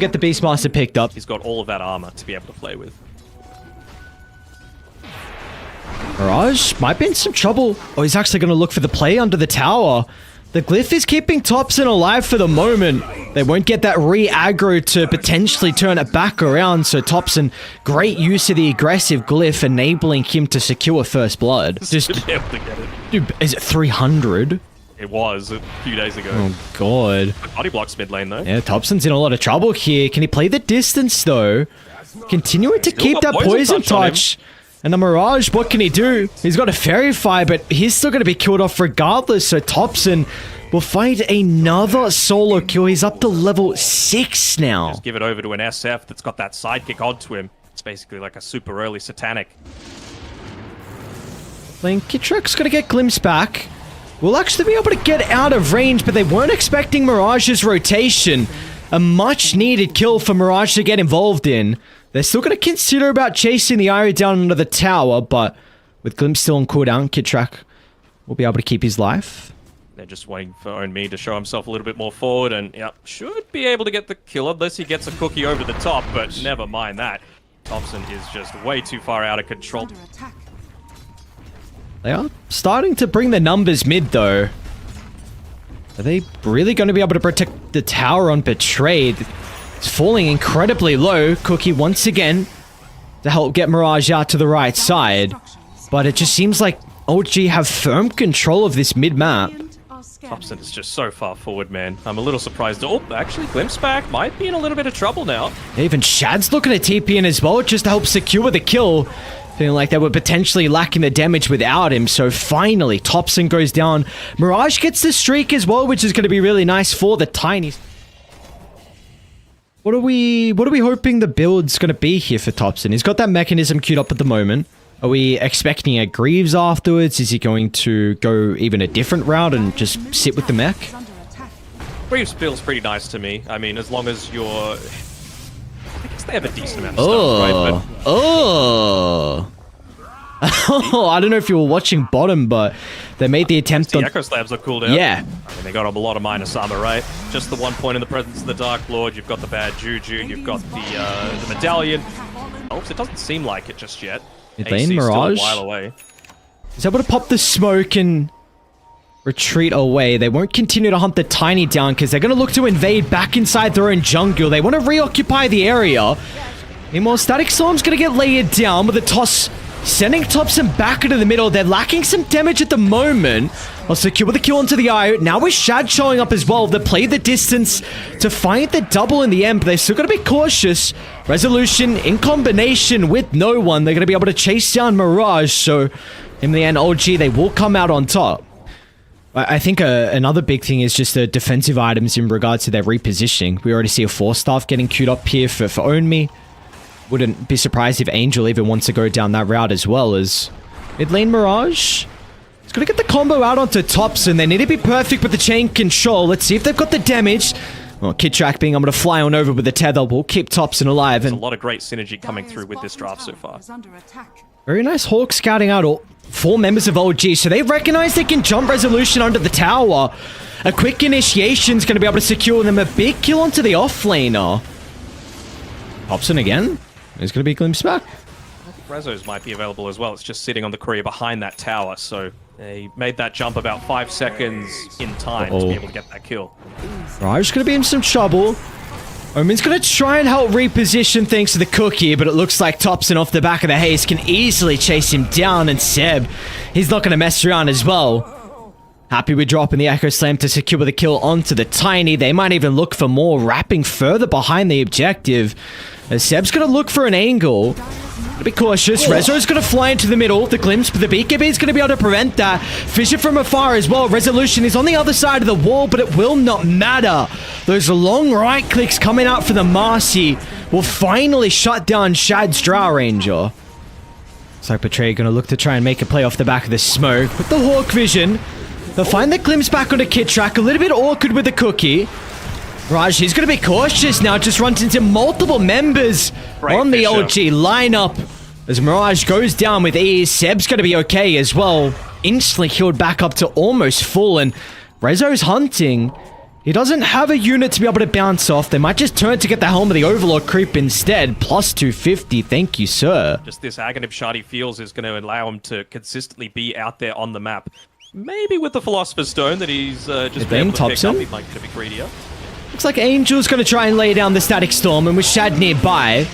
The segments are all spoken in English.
Get the Beastmaster picked up. He's got all of that armor to be able to play with. Mirage might be in some trouble. Oh, he's actually going to look for the play under the tower. The Glyph is keeping Topson alive for the moment. They won't get that re-aggro to potentially turn it back around. So Topson, great use of the aggressive Glyph, enabling him to secure first blood. Just to be able to get it. Dude, is it 300? It was a few days ago. Oh, God. Body blocks mid lane, though. Yeah, Topson's in a lot of trouble here. Can he play the distance, though? Continuing to keep that poison touch. And the Mirage, what can he do? He's got a Fairy Fire, but he's still going to be killed off regardless. So Topson will find another solo kill. He's up to level 6 now. Just give it over to an SF that's got that sidekick onto him. It's basically like a super early Satanic. Lane Kitrek's going to get Glimpse back. We'll actually be able to get out of range, but they weren't expecting Mirage's rotation. A much needed kill for Mirage to get involved in. They're still going to consider about chasing the Irie down under the tower, but with Glimpse still on cooldown, Kitrak will be able to keep his life. They're just waiting for Onme to show himself a little bit more forward, and yep, should be able to get the kill unless he gets a cookie over the top, but never mind that. Topson is just way too far out of control. They are starting to bring the numbers mid, though. Are they really going to be able to protect the tower on Betrayed? It's falling incredibly low. Cookie once again to help get Mirage out to the right side. But it just seems like OG have firm control of this mid-map. Topson is just so far forward, man. I'm a little surprised. Oh, actually, Glimpse back might be in a little bit of trouble now. Even Shad's looking at TP in as well, just to help secure the kill. Feeling like they were potentially lacking the damage without him. So finally, Topson goes down. Mirage gets the streak as well, which is going to be really nice for the Tinies. What are we hoping the build's going to be here for Topson? He's got that mechanism queued up at the moment. Are we expecting a Greaves afterwards? Is he going to go even a different route and just sit with the mech? Greaves feels pretty nice to me. I mean, as long as you're... I guess they have a decent amount of stuff, right? But... Oh, I don't know if you were watching bottom, but they made the attempt on... The Echo Slabs look cool down. Yeah. I mean, they got a lot of minus armor, right? Just the 1 point in the presence of the Dark Lord. You've got the bad Juju. You've got the medallion. Oh, it doesn't seem like it just yet. Lane Mirage still a while away. is able to pop the smoke and retreat away. They won't continue to hunt the Tiny down because they're going to look to invade back inside their own jungle. They want to reoccupy the area. Meanwhile, Static Storm's going to get layered down with a toss, sending Topson back into the middle. They're lacking some damage at the moment. I'll secure the kill onto the eye. Now with Shad showing up as well. They play the distance to find the double in the end, but they're still going to be cautious. Resolution in combination with no one. They're going to be able to chase down Mirage. So in the end, OG, they will come out on top. I think another big thing is just the defensive items in regards to their repositioning. We already see a 4-staff getting queued up here for Own Me. Wouldn't be surprised if Angel even wants to go down that route as well as mid lane Mirage. It's going to get the combo out onto Topson. They need to be perfect with the chain control. Let's see if they've got the damage. Well, Kitrak being able to fly on over with the tether will keep Topson alive. There's a lot of great synergy coming through with this draft so far. Very nice Hawk scouting out all 4 members of OG. So they recognize they can jump Resolution under the tower. A quick initiation is going to be able to secure them a big kill onto the offlaner. Topson again. There's going to be Glimpse back. I think Rezos might be available as well. It's just sitting on the courier behind that tower, so they made that jump about 5 seconds in time to be able to get that kill. Raj going to be in some trouble. Omen's going to try and help reposition things to the cookie, but it looks like Topson off the back of the haste can easily chase him down, and Seb, he's not going to mess around as well. Happy with dropping the Echo Slam to secure the kill onto the Tiny. They might even look for more, wrapping further behind the objective. As Seb's going to look for an angle. Gotta be cautious. Rezo's going to fly into the middle. The Glimpse, but the BKB is going to be able to prevent that. Fisher from afar as well. Resolution is on the other side of the wall, but it will not matter. Those long right clicks coming out for the Marcy will finally shut down Shad's Drow Ranger. Looks like Betray going to look to try and make a play off the back of the smoke. With the Hawk Vision, they'll find the Glimpse back onto Kitrak. A little bit awkward with the cookie. Raj, he's going to be cautious now. Just runs into multiple members on the OG lineup. As Mirage goes down with ease, Seb's going to be okay as well. Instantly healed back up to almost full. And Rezo's hunting. He doesn't have a unit to be able to bounce off. They might just turn to get the Helm of the Overlord creep instead. Plus 250, thank you, sir. Just this Aghanim shard he feels is going to allow him to consistently be out there on the map. Maybe with the Philosopher's Stone that he's just been able to pick up, he might get a bit greedier. Looks like Angel's going to try and lay down the Static Storm, and with Shad nearby,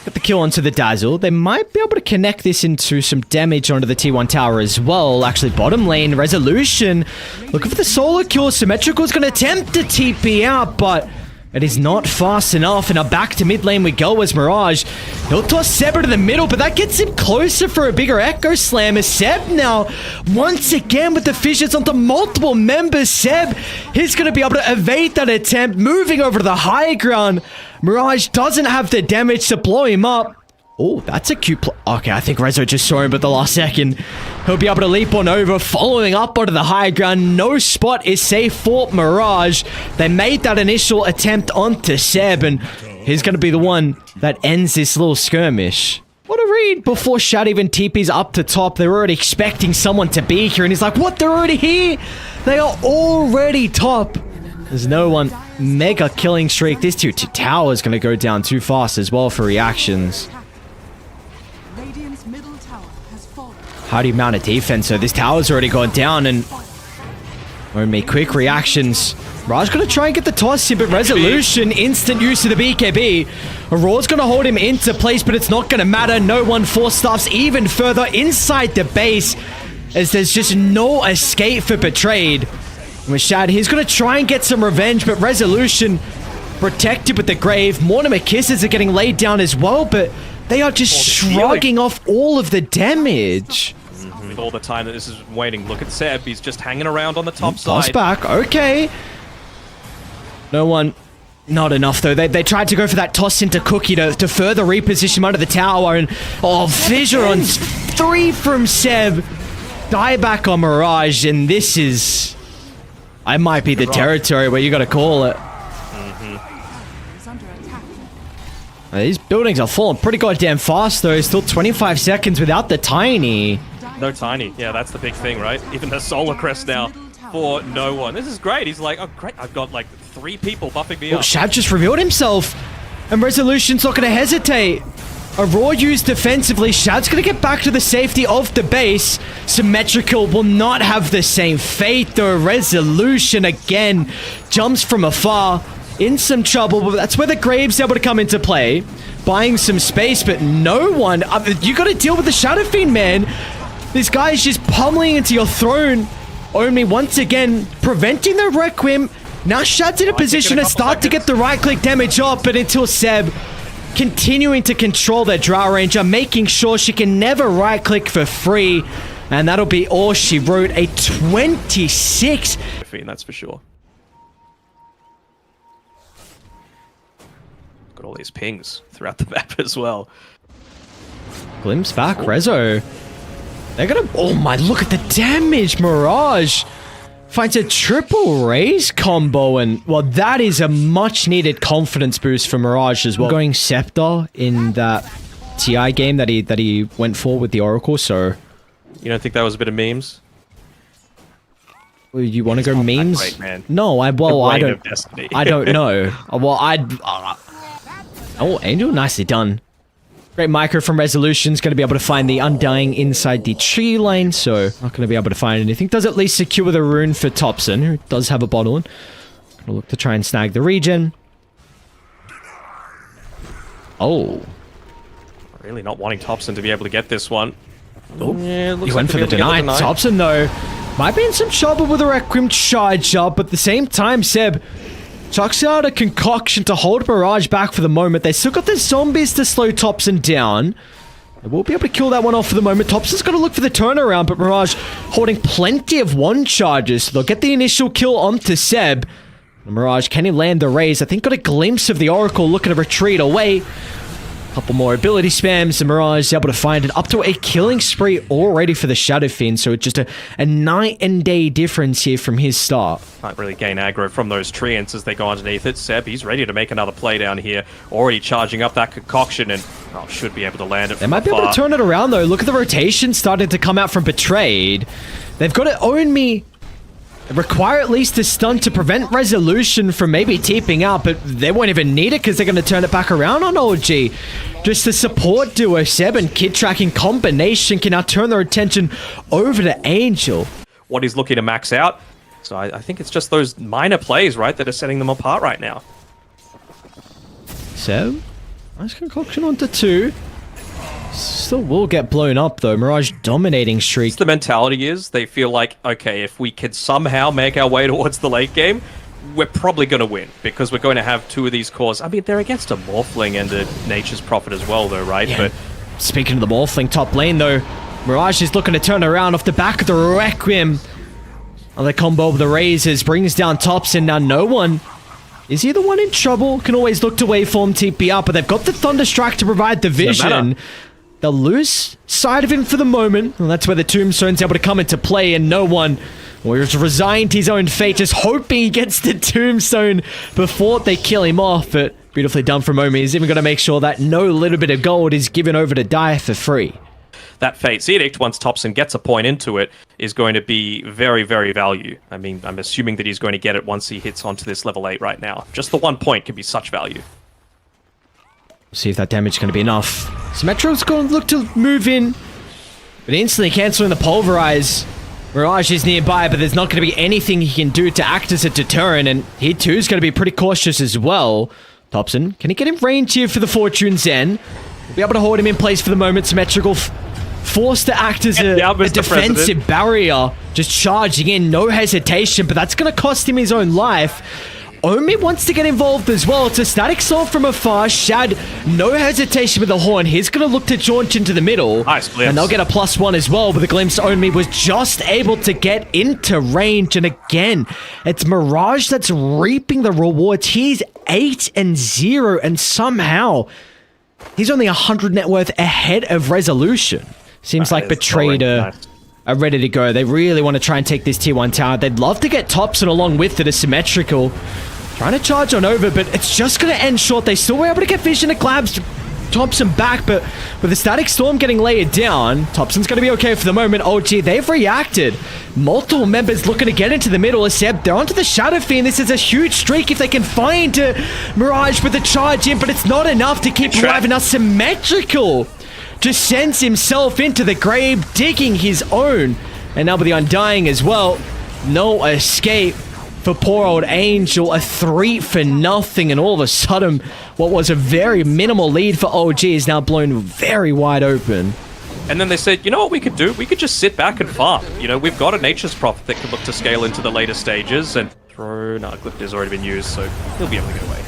get the kill onto the Dazzle. They might be able to connect this into some damage onto the T1 tower as well. Actually, bottom lane, Resolution, looking for the solo kill. Symmetrical's going to attempt to TP out, but it is not fast enough. And now back to mid lane we go as Mirage. He'll toss Seb to the middle, but that gets him closer for a bigger Echo Slam. As Seb now, once again with the fissures onto multiple members. Seb, he's going to be able to evade that attempt, moving over to the high ground. Mirage doesn't have the damage to blow him up. Oh, that's a cute play. Okay, I think Rezo just saw him, but the last second, he'll be able to leap on over, following up onto the high ground. No spot is safe for Mirage. They made that initial attempt onto Seb, and he's going to be the one that ends this little skirmish. What a read before Shad even TP's up to top. They're already expecting someone to be here, and he's like, what, they're already here? They are already top. There's no one. Mega killing streak. This two towers going to go down too fast as well for reactions. How do you mount a defense? So this tower's already gone down, and won't make quick reactions. Raj gonna try and get the toss here, but Resolution, instant use of the BKB. Aurora's gonna hold him into place, but it's not gonna matter. No one force-stuffs even further inside the base, as there's just no escape for Betrayed. And with Shad, he's gonna try and get some revenge, but Resolution protected with the Grave. Mortimer Kisses are getting laid down as well, but they are just shrugging off all of the damage. With all the time that this is waiting, look at Seb. He's just hanging around on the top side. Toss back, okay. No one, not enough though. They tried to go for that toss into Cookie to further reposition him under the tower, and fissure on 3 from Seb. Die back on Mirage, and this is, I might be the territory where you gotta call it. These buildings are falling pretty goddamn fast though. Still 25 seconds without the Tiny. No Tiny. Yeah, that's the big thing, right? Even the Solar Crest now for no one. This is great. He's like, oh great, I've got like 3 people buffing me up. Shad just revealed himself, and Resolution's not going to hesitate. Aurora used defensively. Shad's going to get back to the safety of the base. Symmetrical will not have the same fate though. Resolution again jumps from afar. In some trouble, but that's where the Grave's able to come into play. Buying some space, but no one. You got to deal with the Shadow Fiend, man. This guy is just pummeling into your throne. Only once again, preventing the Requiem. Now Shad's in a position to start to get the right-click damage off, but until Seb continuing to control their Drow Ranger, making sure she can never right-click for free. And that'll be all she wrote. A 26. That's for sure. Got all these pings throughout the map as well. Glimpse back, Rezo. They're gonna... Oh my, look at the damage! Mirage finds a triple raise combo, and, well, that is a much-needed confidence boost for Mirage as well. Going Scepter in that TI game that he went for with the Oracle, so... You don't think that was a bit of memes? You want to go memes? Great, man. No, I don't... I don't know. Well, Oh, Angel, nicely done. Great micro from Resolution's going to be able to find the Undying inside the tree lane, so not going to be able to find anything. Does at least secure the rune for Thompson, who does have a bottle. Going to look to try and snag the regen. Oh. Really not wanting Thompson to be able to get this one. Oh, yeah, he went for the deny. Thompson, though, might be in some trouble with a Requiem charge up, but at the same time, Seb chucks out a concoction to hold Mirage back for the moment. They still got the zombies to slow Thompson down. They will be able to kill that one off for the moment. Thompson's got to look for the turnaround, but Mirage holding plenty of one charges. So they'll get the initial kill onto Seb. And Mirage, can he land the raise? I think got a glimpse of the Oracle looking to retreat away. Couple more ability spams, and Mirage is able to find it. Up to a killing spree already for the Shadow Fiend, so it's just a night and day difference here from his start. Can't really gain aggro from those treants as they go underneath it. Seb, he's ready to make another play down here. Already charging up that concoction, and should be able to land it. They might be able to turn it around though. Look at the rotation starting to come out from Betrayed. They've got to own me require at least a stun to prevent Resolution from maybe TPing out, but they won't even need it because they're going to turn it back around on OG. Just the support duo, Seb and Kid tracking combination can now turn their attention over to Angel. What he's looking to max out. So I think it's just those minor plays, right, that are setting them apart right now. Seb, nice concoction onto 2. Still will get blown up though. Mirage dominating streak. The mentality is they feel like, okay, if we can somehow make our way towards the late game, we're probably going to win because we're going to have 2 of these cores. I mean, they're against a Morphling and a Nature's Prophet as well though, right? Yeah. But speaking of the Morphling top lane though, Mirage is looking to turn around off the back of the Requiem. The combo of the Razors brings down Thompson. Now no one is he the one in trouble. Can always look to waveform TP up, but they've got the Thunderstrike to provide the vision. They'll lose sight of him for the moment, and that's where the Tombstone's able to come into play, and no one was resigned to his own fate, just hoping he gets the Tombstone before they kill him off. But beautifully done from Omi. He's even got to make sure that no little bit of gold is given over to die for free. That Fate's Edict, once Thompson gets a point into it, is going to be very, very value. I mean, I'm assuming that he's going to get it once he hits onto this level 8 right now. Just the 1 point can be such value. See if that damage is going to be enough. Symmetro's going to look to move in, but instantly canceling the Pulverize. Mirage is nearby, but there's not going to be anything he can do to act as a deterrent, and he too is going to be pretty cautious as well. Thompson, can he get in range here for the Fortune Zen? We'll be able to hold him in place for the moment. Symmetrical forced to act as a defensive barrier, just charging in, no hesitation, but that's going to cost him his own life. Omi wants to get involved as well. It's a static sword from afar. Shad, no hesitation with the horn. He's going to look to launch into the middle. Nice glimpse. And they'll get a +1 as well. But the glimpse, Omi was just able to get into range. And again, it's Mirage that's reaping the rewards. He's 8-0, and somehow he's only 100 net worth ahead of Resolution. Seems like Betrayed are ready to go. They really want to try and take this tier 1 tower. They'd love to get Thompson along with it, asymmetrical. Trying to charge on over, but it's just going to end short. They still were able to get vision to Clabs Thompson back, but with the Static Storm getting layered down, Thompson's going to be okay for the moment. OG, they've reacted. Multiple members looking to get into the middle, except they're onto the Shadow Fiend. This is a huge streak if they can find Mirage with the charge in, but it's not enough to keep alive. And now Symmetrical just sends himself into the grave, digging his own. And now with the Undying as well, no escape for poor old Angel. A 3-0, and all of a sudden, what was a very minimal lead for OG is now blown very wide open. And then they said, you know what we could do? We could just sit back and farm. You know, we've got a Nature's Prophet that can look to scale into the later stages, and Glyph has already been used, so he'll be able to get away.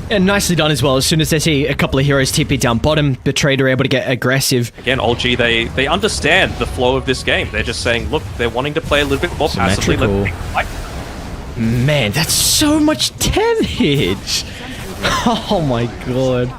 And nicely done as well. As soon as they see a couple of heroes TP down bottom, Betrayed are able to get aggressive. Again, OG, they understand the flow of this game. They're just saying, look, they're wanting to play a little bit more passively. Man, that's so much damage. Oh my god.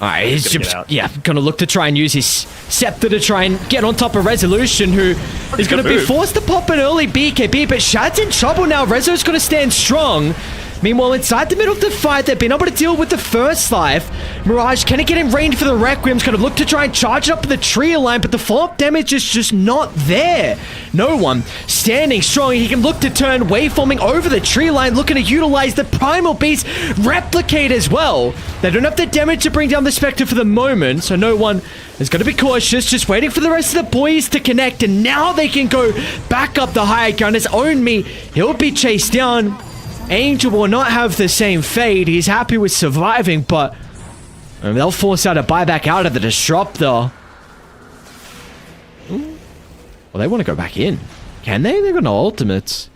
Alright, he's just, gonna look to try and use his Scepter to try and get on top of Resolution, who is gonna be forced to pop an early BKB, but Shad's in trouble now. Rezo's gonna stand strong. Meanwhile, inside the middle of the fight, they've been able to deal with the first life. Mirage, can he get in range for the Requiem's gonna look to try and charge it up with the tree line, but the follow-up damage is just not there. No one standing strong. He can look to turn waveforming over the tree line, looking to utilize the Primal Beast Replicate as well. They don't have the damage to bring down the Spectre for the moment, so no one is going to be cautious, just waiting for the rest of the boys to connect, and now they can go back up the higher ground. As Omi, he'll be chased down. Angel will not have the same fate. He's happy with surviving, but they'll force out a buyback out of the Disruptor. Well, they want to go back in. Can they? They've got no ultimates.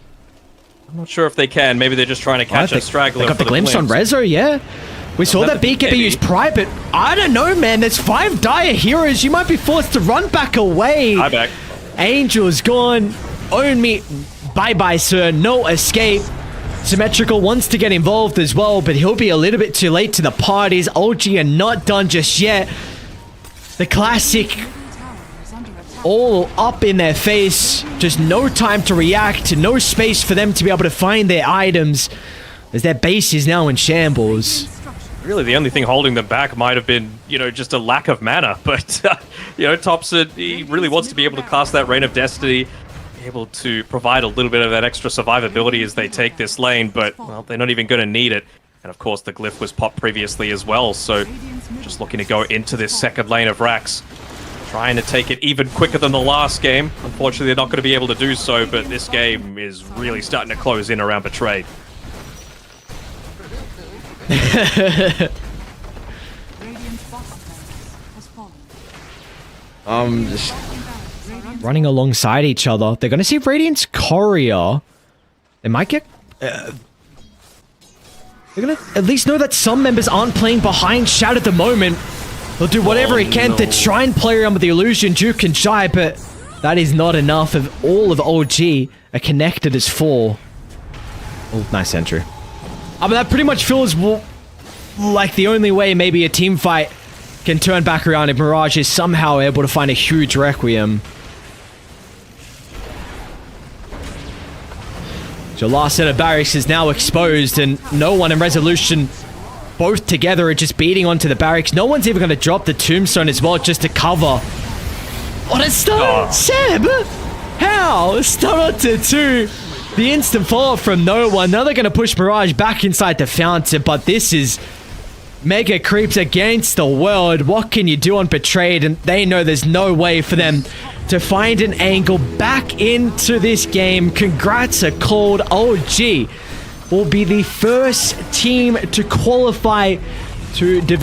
I'm not sure if they can. Maybe they're just trying to catch a straggler. They got the glimpse on Rezo, yeah. We saw that BKB use Pride, but I don't know, man. There's 5 dire heroes. You might be forced to run back away. Buyback. Angel's gone. Omi, bye-bye, sir. No escape. Symmetrical wants to get involved as well, but he'll be a little bit too late to the parties. OG are not done just yet. The classic all up in their face. Just no time to react. No space for them to be able to find their items, as their base is now in shambles. Really, the only thing holding them back might have been, you know, just a lack of mana. But, you know, Thompson, he really wants to be able to cast that Reign of Destiny. able to provide a little bit of that extra survivability as they take this lane, but, well, they're not even going to need it. And of course, the glyph was popped previously as well, so just looking to go into this second lane of Rax. Trying to take it even quicker than the last game. Unfortunately, they're not going to be able to do so, but this game is really starting to close in around Betrayed. Just running alongside each other. They're going to see Radiant's Courier. They might get... they're going to at least know that some members aren't playing behind Shout at the moment. They'll do whatever he can to try and play around with the illusion, Duke and Shy, but that is not enough. Of all of OG are connected as 4. Oh, nice entry. But that pretty much feels like the only way maybe a team fight can turn back around if Mirage is somehow able to find a huge Requiem. So last set of barracks is now exposed, and no one in Resolution, both together, are just beating onto the barracks. No one's even going to drop the tombstone as well just to cover. What a stun! Seb! How? Stun onto 2. The instant follow-up from no one. Now they're going to push Mirage back inside the fountain, but this is mega creeps against the world. What can you do on Betrayed? And they know there's no way for them to find an angle back into this game. Congrats are called. OG will be the first team to qualify to